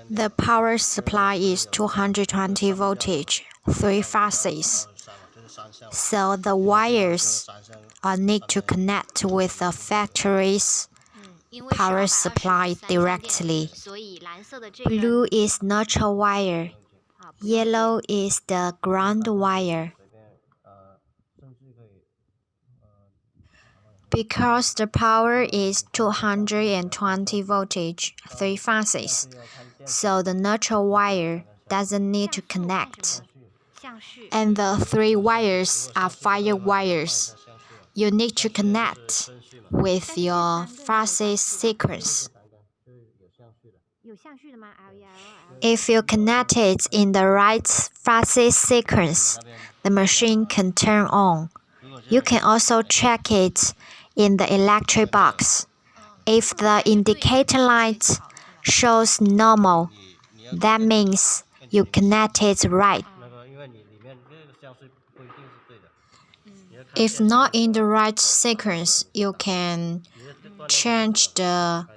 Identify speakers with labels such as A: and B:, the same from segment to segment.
A: The power supply is 220 voltage, 3 phases. So the wires need to connect with the factory's power supply directly. Blue is neutral wire. Yellow is the ground wire. Because the power is 220 voltage, 3 phases, so the neutral wire doesn't need to connect. And the 3 wires are fire wires. You need to connect with your phase sequence. If you connect it in the right phase sequence, the machine can turn on. You can also check it in the electric box. If the indicator light shows normal, that means you connected right. If not in the right sequence, you can change the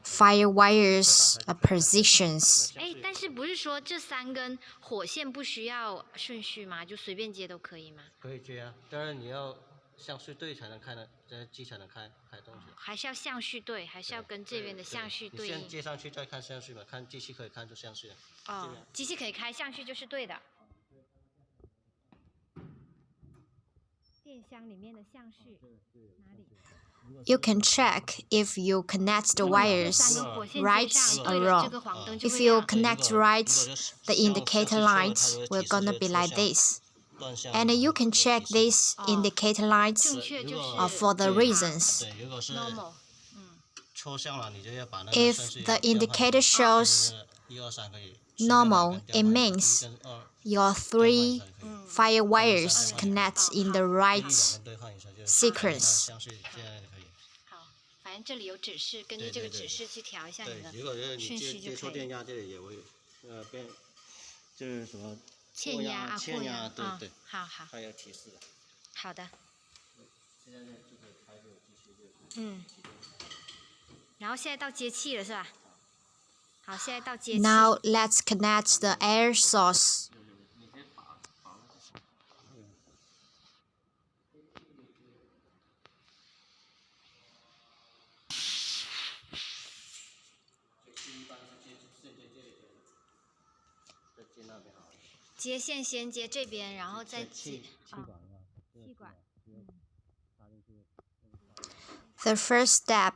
A: fire wires positions.
B: 但是不是说这3根火线不需要顺序吗？就随便接都可以吗？可以接啊，当然你要相序对才能开的，这机才能开东西。还是要相序对，还是要跟这边的相序对应。先接上去再看相序嘛，看机器可以看出相序了。哦，机器可以开相序就是对的。电箱里面的相序哪里？
A: You can check if you connect the wires right or wrong. If you connect right, the indicator lights will gonna be like this. And you can check this indicator lights for the reasons. If the indicator shows normal, it means your 3 fire wires connect in the right sequence.
B: 反正这里有指示，根据这个指示去调一下你的顺序就可以。电压这里也会变，就是什么欠压、过压，对，好，它有提示的。好的。现在就可以开这个机器然后现在到接气了是吧？好，现在到接气。
A: Now let's connect the air source.
B: The 接线先接这边，然后再接气管。
A: The first step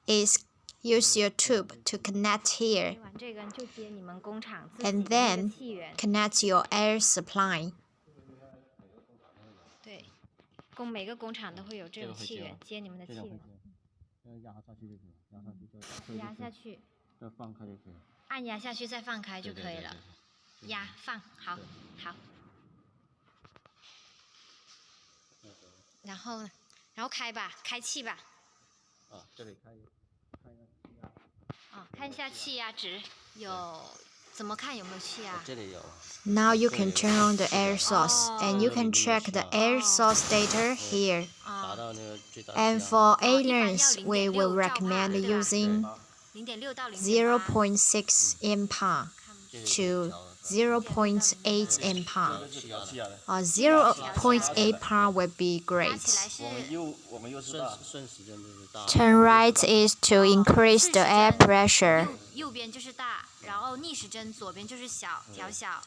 A: is use your tube to connect here, and then connect your air supply.
B: 对，每个工厂都会有这种气源，接你们的气源。压下去，再放开就可以。按压下去再放开就可以了。压放，好。然后开吧，开气吧。这里开看一下气压值，怎么看有没有气压？这里有。
A: Now you can turn on the air source, and you can check the air source data here. And for airlines, we will recommend using 0.6 ampere to 0.8 ampere. 0.8 ampere would be great. Turn right is to increase the air pressure.
B: 右边就是大，然后逆时针左边就是小，调小。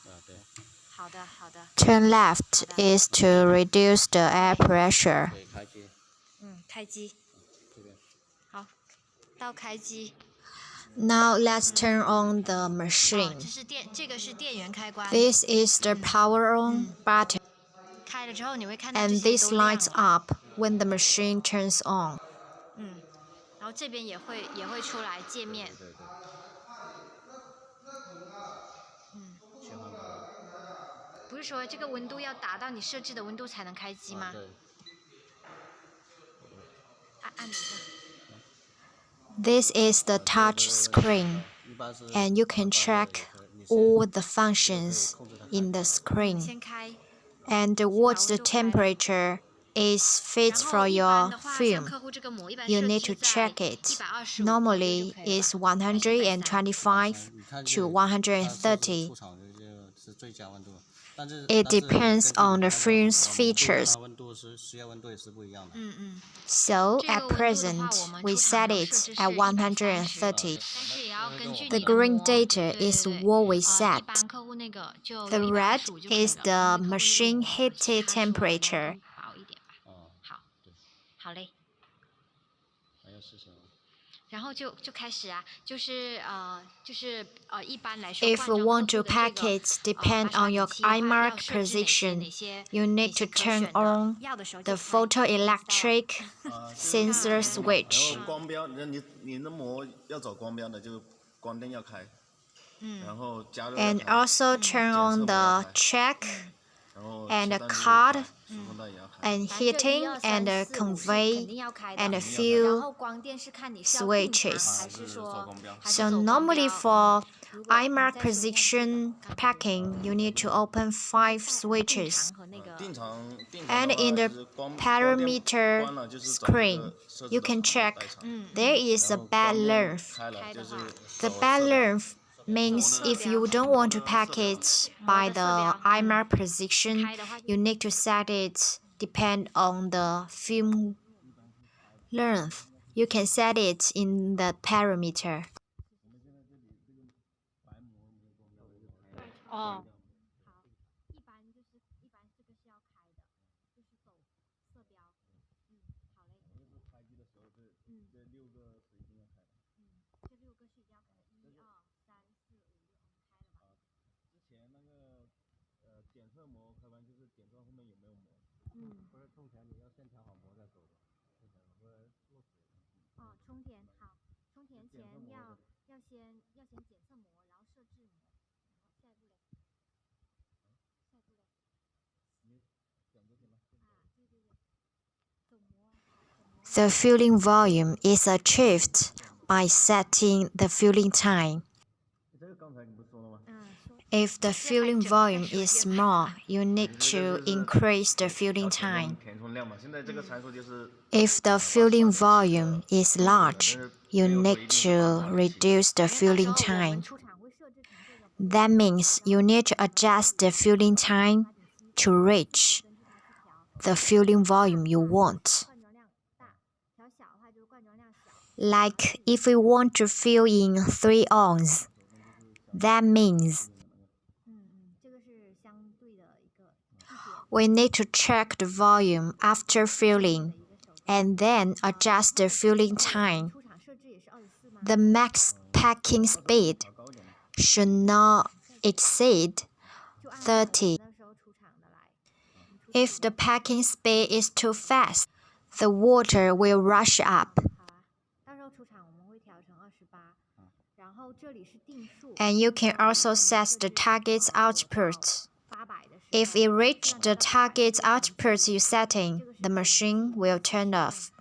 B: 好的。
A: Turn left is to reduce the air pressure.
B: 开机。好，到开机。
A: Now let's turn on the machine.
B: 这个是电源开关。
A: This is the power on button.
B: 开了之后你会看到
A: And this lights up when the machine turns on.
B: 然后这边也会出来界面。不是说这个温度要达到你设置的温度才能开机吗？按一下。
A: This is the touch screen, and you can check all the functions in the screen. And what's the temperature is fit for your film. You need to check it. Normally, it's 125 to 130. It depends on the film's features. So, at present, we set it at 130. The green data is what we set. The red is the machine heated temperature. If you want to pack it, depend on your iMark position. You need to turn on the photoelectric sensor switch. And also turn on the check and the card and heating and the convey and a few switches. So normally for iMark position packing, you need to open 5 switches. And in the parameter screen, you can check there is a bad length. The bad length means if you don't want to pack it by the iMark position, you need to set it depend on the film length. You can set it in the parameter. The filling volume is achieved by setting the filling time. If the filling volume is small, you need to increase the filling time. If the filling volume is large, you need to reduce the filling time. That means you need to adjust the filling time to reach the filling volume you want. Like if we want to fill in 3 ounces, that means we need to check the volume after filling and then adjust the filling time. The max packing speed should not exceed 30. If the packing speed is too fast, the water will rush up. And you can also set the target output. If it reaches the target output you setting, the machine will turn off.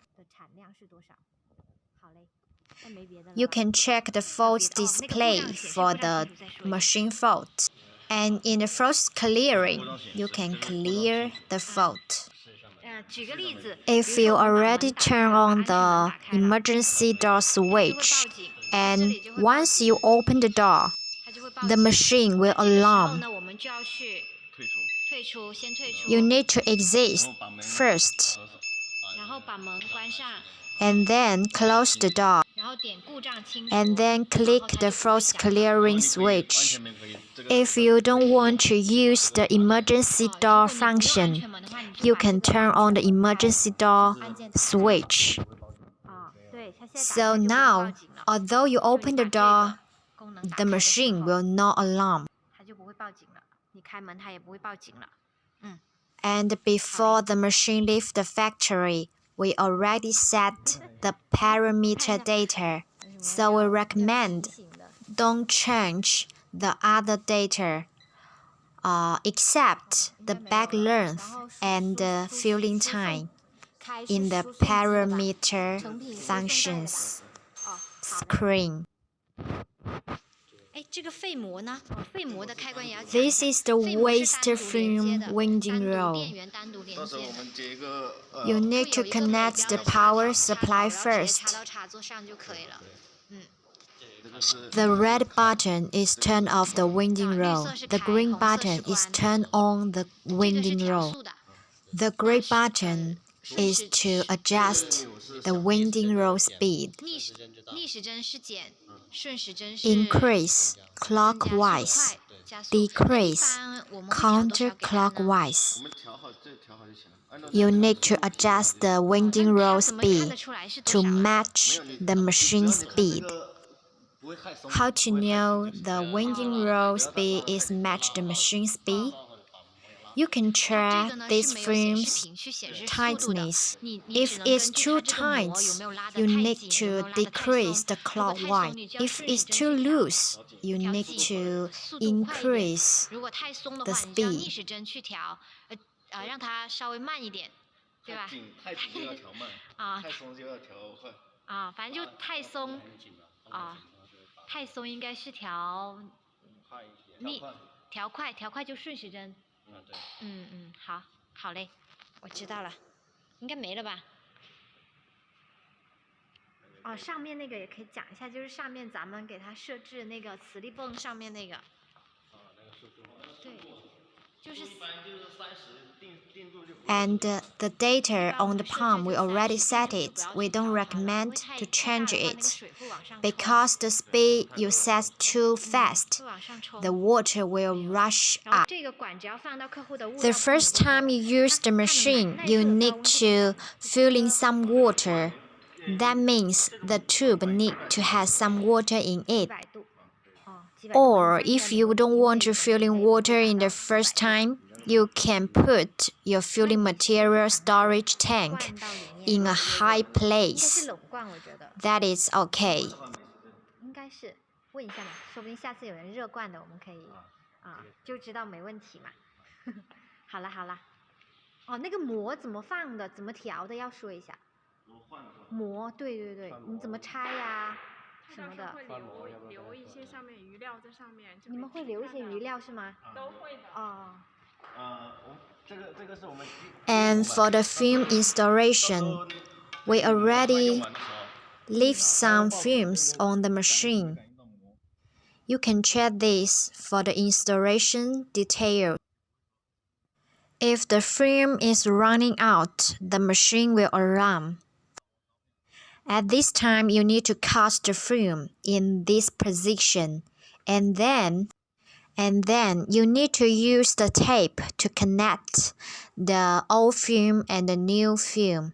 A: You can check the fault display for the machine fault. And in the first clearing, you can clear the fault. If you already turn on the emergency door switch, and once you open the door, the machine will alarm. You need to exit first, and then close the door, and then click the false clearing switch. If you don't want to use the emergency door function, you can turn on the emergency door switch. So now, although you open the door, the machine will not alarm. And before the machine leaves the factory, we already set the parameter data. So we recommend don't change the other data except the bag length and the filling time in the parameter functions screen.
B: 这个沸膜呢？沸膜的开关也要讲一
A: This
B: 下。
A: is the
B: 沸膜是
A: waste
B: 单独连接
A: film
B: 的，
A: winding
B: 电
A: roll.
B: 源单独连接的。
A: You need to connect the power supply
B: 然后直接
A: first.
B: 插到插座上就可以了。
A: The red button is turn off the winding
B: 绿
A: roll.
B: 色是
A: The
B: 开，
A: green
B: 红色是
A: button is
B: 关。
A: turn on the
B: 这个是
A: winding
B: 调
A: roll.
B: 速的。
A: The gray button is to adjust the winding roll speed.
B: 逆时针是减，顺时针是
A: Increase
B: 增加
A: clockwise,
B: 速快加速。
A: decrease
B: 一般我们会调多少给它呢？
A: counterclockwise. You need to adjust the winding
B: 它
A: roll
B: 怎么看
A: speed
B: 得出来是多
A: to
B: 少啊？
A: match the machine speed. How to know the winding roll speed is match the machine speed? You can
B: 它
A: check
B: 这个呢
A: this
B: 是没有显示
A: frame's
B: 屏去显示速度的，
A: tightness.
B: 你只
A: If
B: 能
A: it's
B: 根据
A: too
B: 它这个膜有
A: tight,
B: 没有拉得
A: you
B: 太
A: need
B: 紧，有没
A: to
B: 有拉得太松。
A: decrease the
B: 如果太
A: clockwise.
B: 松，你就要
A: If
B: 顺
A: it's
B: 时针
A: too
B: 去调，
A: loose, you
B: 调
A: need
B: 紧，
A: to
B: 速度快一点。
A: increase
B: 如果太松的
A: the
B: 话，你就要逆
A: speed.
B: 时针去调，让它稍微慢一点，对吧？
C: 太紧就要调慢，
B: 啊
C: 太松就要调快。
B: 啊，反正就太松啊，太松应该是调逆调快，调快就顺时针。
C: 对。
B: 好嘞，我知道了，应该没了吧？哦，上面那个也可以讲一下，就是上面咱们给它设置那个磁力泵上面那个。
C: 那个数字。
B: 对，就是。
C: 一般就是30定度就。
A: And the data on the pump, we already set it. We don't recommend to change it because the speed you set too fast, the water will rush up.
B: 这个管只要放到客户的物料
A: The first time you use the machine, you need to fill in some water. That means the tube need to have some water in it. Or if you don't want to fill in water in the first time, you can put your filling material storage tank in a high place. That is okay.
B: 应该是问一下嘛，说不定下次有人热灌的，我们可以就知道没问题嘛。好了，哦，那个膜怎么放的，怎么调的，要说一下。膜，对，你怎么拆呀？什么的。
D: 会留一些上面余料在上面。
B: 你们会留一些余料是吗？
D: 都会的。
B: 哦。
C: 这个是我们。
A: And for the film installation, we already leave some films on the machine. You can check this for the installation details. If the film is running out, the machine will alarm. At this time, you need to cast the film in this position, and then you need to use the tape to connect the old film and the new film.